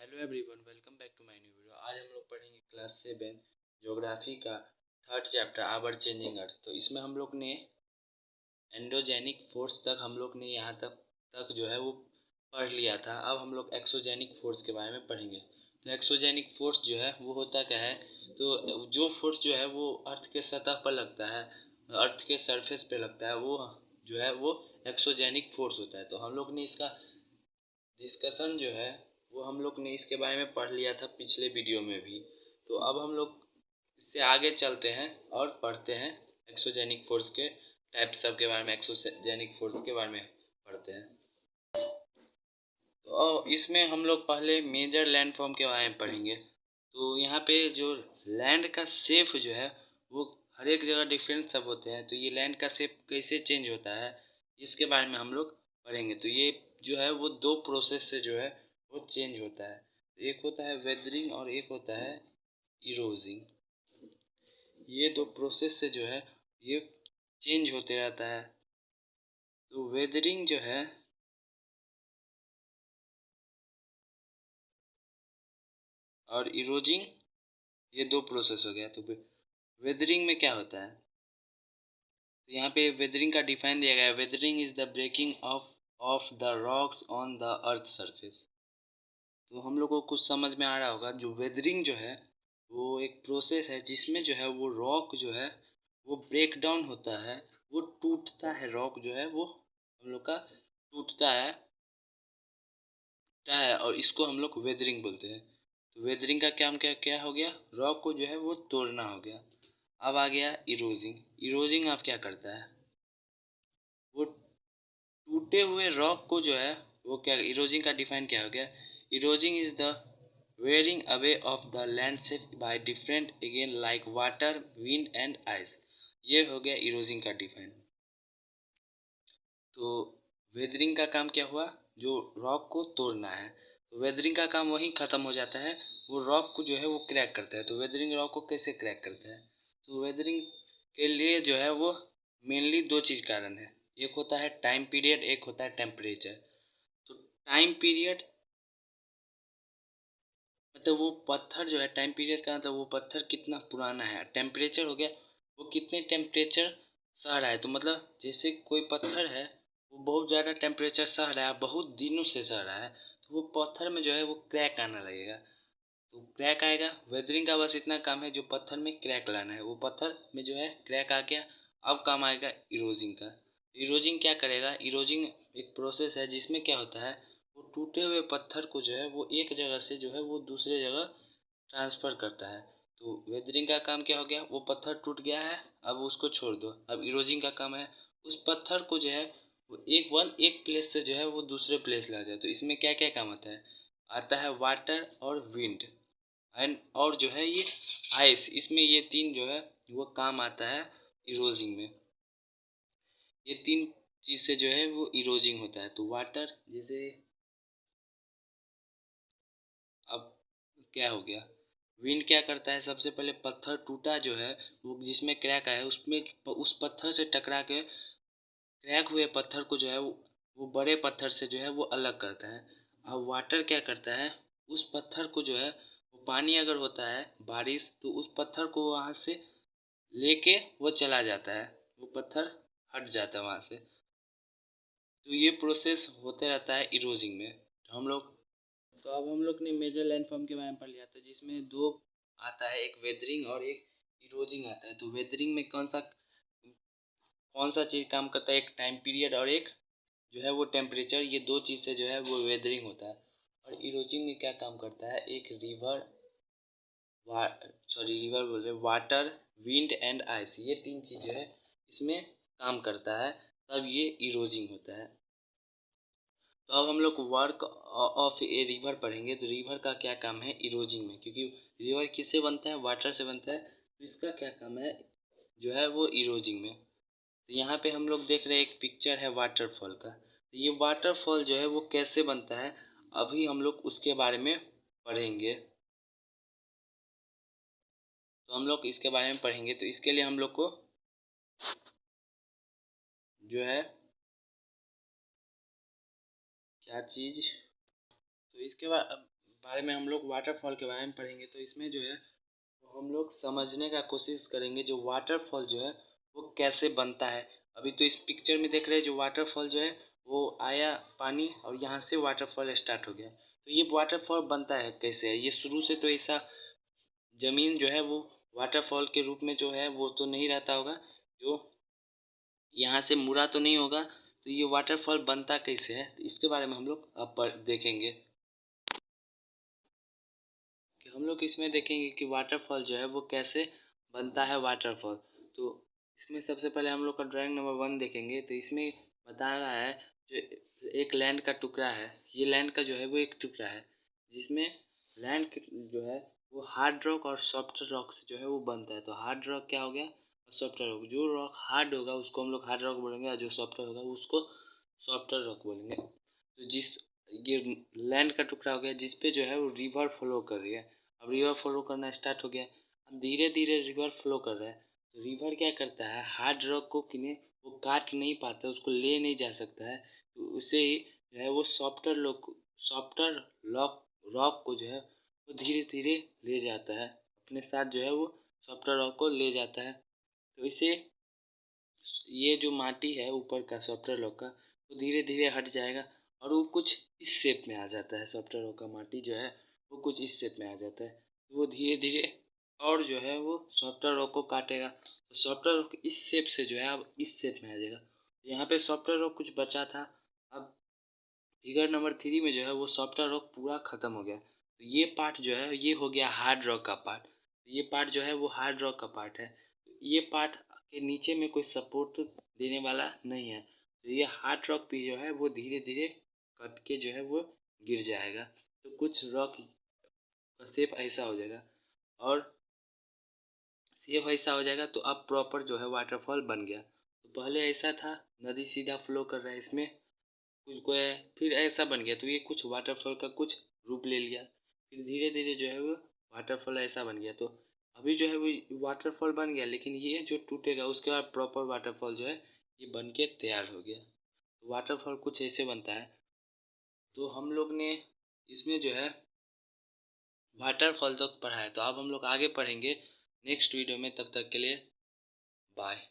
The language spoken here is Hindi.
Hello everyone, welcome back to my new video. आज हम लोग पढ़ेंगे क्लास 7 ज्योग्राफी का third chapter our changing earth. तो इसमें हम लोग ने एंडोजेनिक फोर्स तक हम लोग ने यहाँ तक जो है वो पढ़ लिया था। अब हम लोग एक्सोजेनिक फोर्स के बारे में पढ़ेंगे। तो एक्सोजेनिक फोर्स जो है वो होता क्या है, तो जो फोर्स जो है वो अर्थ के सतह पर लगता है, अर्थ के सरफेस पे लगता है, वो जो है वो एक्सोजेनिक फोर्स होता है। तो हम लोग ने इसका डिस्कशन जो है वो हम लोग ने इसके बारे में पढ़ लिया था पिछले वीडियो में भी। तो अब हम लोग इससे आगे चलते हैं और पढ़ते हैं एक्सोजेनिक फोर्स के टाइप सब के बारे में, एक्सोजेनिक फोर्स के बारे में पढ़ते हैं। तो इसमें हम लोग पहले मेजर लैंड फॉर्म के बारे में पढ़ेंगे। तो यहाँ पे जो लैंड का शेप जो है वो हर एक जगह डिफरेंट सब होते हैं। तो ये लैंड का शेप कैसे चेंज होता है इसके बारे में हम लोग पढ़ेंगे। तो ये जो है वो दो प्रोसेस से जो है वो चेंज होता है। एक होता है वेदरिंग और एक होता है इरोजिंग। ये दो प्रोसेस से जो है ये चेंज होते रहता है। तो वेदरिंग जो है और इरोजिंग, ये दो प्रोसेस हो गया। तो वेदरिंग में क्या होता है, तो यहाँ पे वेदरिंग का डिफाइन दिया गया है। Weathering is the breaking of the rocks on the earth surface. तो हम लोग को कुछ समझ में आ रहा होगा, जो वेदरिंग जो है वो एक प्रोसेस है जिसमें जो है वो रॉक जो है वो ब्रेक डाउन होता है, वो टूटता है। रॉक जो है वो हम लोग का टूटता है और इसको हम लोग वेदरिंग बोलते हैं। तो वेदरिंग का काम क्या क्या हो गया, रॉक को जो है वो तोड़ना हो गया। अब आ गया इरोजिंग। इरोजिंग अब क्या करता है, वो टूटे हुए रॉक को जो है वो क्या, इरोजिंग का डिफाइन क्या हो गया, eroding is the wearing away of the landscape by different again like water, wind and ice. ये हो गया इरोजिंग का डिफाइन। तो वेदरिंग का काम क्या हुआ, जो रॉक को तोड़ना है। तो वेदरिंग का काम वहीं ख़त्म हो जाता है, वो रॉक को जो है वो क्रैक करता है। तो वेदरिंग रॉक को कैसे क्रैक करता है, तो वेदरिंग के लिए जो है वो मेनली दो चीज़ कारण है। एक होता है टाइम पीरियड, एक होता है टेम्परेचर। तो टाइम पीरियड मतलब वो पत्थर जो है, टाइम पीरियड का मतलब वो पत्थर कितना पुराना है। टेम्परेचर हो गया वो कितने टेम्परेचर सह रहा है। तो मतलब जैसे कोई पत्थर है वो बहुत ज़्यादा टेम्परेचर सह रहा है, बहुत दिनों से सह रहा है, तो वो पत्थर में जो है वो क्रैक आना लगेगा। तो क्रैक आएगा। वेदरिंग का बस इतना काम है, जो पत्थर में क्रैक लाना है, वो पत्थर में जो है क्रैक आ गया। अब काम आएगा इरोजिंग का। इरोजिंग क्या करेगा, इरोजिंग एक प्रोसेस है जिसमें क्या होता है, वो टूटे हुए पत्थर को जो है वो एक जगह से जो है वो दूसरे जगह ट्रांसफ़र करता है। तो वेदरिंग का काम क्या हो गया, वो पत्थर टूट गया है, अब उसको छोड़ दो। अब इरोजिंग का काम है उस पत्थर को जो है वो एक प्लेस से जो है वो दूसरे प्लेस ला जाए। तो इसमें क्या क्या काम आता है, आता है वाटर और विंड एंड और जो है ये आइस। इसमें ये तीन जो है वो काम आता है इरोजिंग में। ये तीन चीज़ से जो है वो इरोजिंग होता है। तो वाटर जैसे अब क्या हो गया, विंड क्या करता है, सबसे पहले पत्थर टूटा जो है वो जिसमें क्रैक आया उसमें उस पत्थर से टकरा के क्रैक हुए पत्थर को जो है वो बड़े पत्थर से जो है वो अलग करता है। अब वाटर क्या करता है, उस पत्थर को जो है वो पानी अगर होता है बारिश, तो उस पत्थर को वहाँ से लेके वो चला जाता है, वो पत्थर हट जाता है वहाँ से। तो ये प्रोसेस होते रहता है इरोजिंग में। तो हम लोग तो अब हम लोग ने मेजर लैंडफॉर्म के बारे में पढ़ लिया था, जिसमें दो आता है, एक वेदरिंग और एक इरोजिंग आता है। तो वेदरिंग में कौन सा चीज़ काम करता है, एक टाइम पीरियड और एक जो है वो टेम्परेचर। ये दो चीज़ से जो है वो वेदरिंग होता है। और इरोजिंग में क्या काम करता है, एक रिवर बोल रहे वाटर, विंड एंड आइस, ये तीन चीज़ जो है इसमें काम करता है, तब ये इरोजिंग होता है। तो अब हम लोग वर्क ऑफ ए रिवर पढ़ेंगे। तो रिवर का क्या काम है इरोजिंग में, क्योंकि रिवर किससे बनता है, वाटर से बनता है। तो इसका क्या काम है जो है वो इरोजिंग में। तो यहाँ पे हम लोग देख रहे हैं एक पिक्चर है वाटरफॉल का। तो ये वाटरफॉल जो है वो कैसे बनता है, अभी हम लोग उसके बारे में पढ़ेंगे। तो हम लोग इसके बारे में पढ़ेंगे। तो इसके लिए हम लोग को जो है क्या चीज़, तो इसके बाद बारे में हम लोग वाटरफॉल के बारे में पढ़ेंगे। तो इसमें जो है तो हम लोग समझने का कोशिश करेंगे जो वाटरफॉल जो है वो कैसे बनता है। अभी तो इस पिक्चर में देख रहे हैं जो वाटरफॉल जो है वो आया पानी और यहाँ से वाटरफॉल स्टार्ट हो गया। तो ये वाटरफॉल बनता है कैसे है, ये शुरू से तो ऐसा ज़मीन जो है वो वाटरफॉल के रूप में जो है वो तो नहीं रहता होगा, जो यहाँ से मुड़ा तो नहीं होगा। तो ये वाटरफॉल बनता कैसे है तो इसके बारे में हम लोग अब देखेंगे कि हम लोग इसमें देखेंगे कि वाटरफॉल जो है वो कैसे बनता है वाटरफॉल। तो इसमें सबसे पहले हम लोग का ड्राइंग नंबर 1 देखेंगे। तो इसमें बता रहा है जो एक लैंड का टुकड़ा है, ये लैंड का जो है वो एक टुकड़ा है जिसमें लैंड जो है वो हार्ड रॉक और सॉफ्ट रॉक से जो है वो बनता है। तो हार्ड रॉक क्या हो गया और सॉफ्ट रॉक, जो रॉक हार्ड होगा उसको हम लोग हार्ड रॉक बोलेंगे और जो सॉफ्ट होगा उसको सॉफ्ट रॉक बोलेंगे। तो जिस ये लैंड का टुकड़ा हो गया जिस पे जो है वो रिवर फ्लो कर रही है। अब रिवर फ्लो करना स्टार्ट हो गया, अब धीरे धीरे रिवर फ्लो कर रहा है। तो रिवर क्या करता है, हार्ड रॉक को किने वो काट नहीं पाता, उसको ले नहीं जा सकता है। तो उसे ही जो है वो सॉफ्टर लॉक रॉक को जो है वो धीरे धीरे ले जाता है अपने साथ, जो है वो सॉफ्टर रॉक को ले जाता है। तो इसे ये जो माटी है ऊपर का सॉफ्टवेयर लॉक का वो धीरे धीरे हट जाएगा और वो कुछ इस शेप में आ जाता है। सॉफ्टवेयर लॉक का माटी जो है वो कुछ इस शेप में आ जाता है। तो वो धीरे धीरे और जो है वो सॉफ्टवेयर लॉक को काटेगा, तो सॉफ्टवेयर लॉक इस शेप से जो है अब इस शेप में आ जाएगा। तो यहाँ पे सॉफ्टवेयर लॉक कुछ बचा था, अब फिगर नंबर 3 में जो है वो सॉफ्टवेयर रॉक पूरा ख़त्म हो गया। तो ये पार्ट जो है ये हो गया हार्ड रॉक का पार्ट। तो ये पार्ट जो है वो हार्ड रॉक का पार्ट है। तो ये पार्ट के नीचे में कोई सपोर्ट देने वाला नहीं है। तो ये हार्ड रॉक भी जो है वो धीरे धीरे कट के जो है वो गिर जाएगा। तो कुछ रॉक का शेप ऐसा हो जाएगा और शेप ऐसा हो जाएगा। तो अब प्रॉपर जो है वाटरफॉल बन गया। तो पहले ऐसा था नदी सीधा फ्लो कर रहा है इसमें कुछ को है, फिर ऐसा बन गया। तो ये कुछ वाटरफॉल का कुछ रूप ले लिया, फिर धीरे धीरे जो है वो वाटरफॉल ऐसा बन गया। तो अभी जो है वो वाटरफॉल बन गया, लेकिन ये जो टूटेगा उसके बाद प्रॉपर वाटरफॉल जो है ये बन के तैयार हो गया। तो वाटरफॉल कुछ ऐसे बनता है। तो हम लोग ने इसमें जो है वाटरफॉल तक पढ़ा है। तो अब हम लोग आगे पढ़ेंगे नेक्स्ट वीडियो में, तब तक के लिए बाय।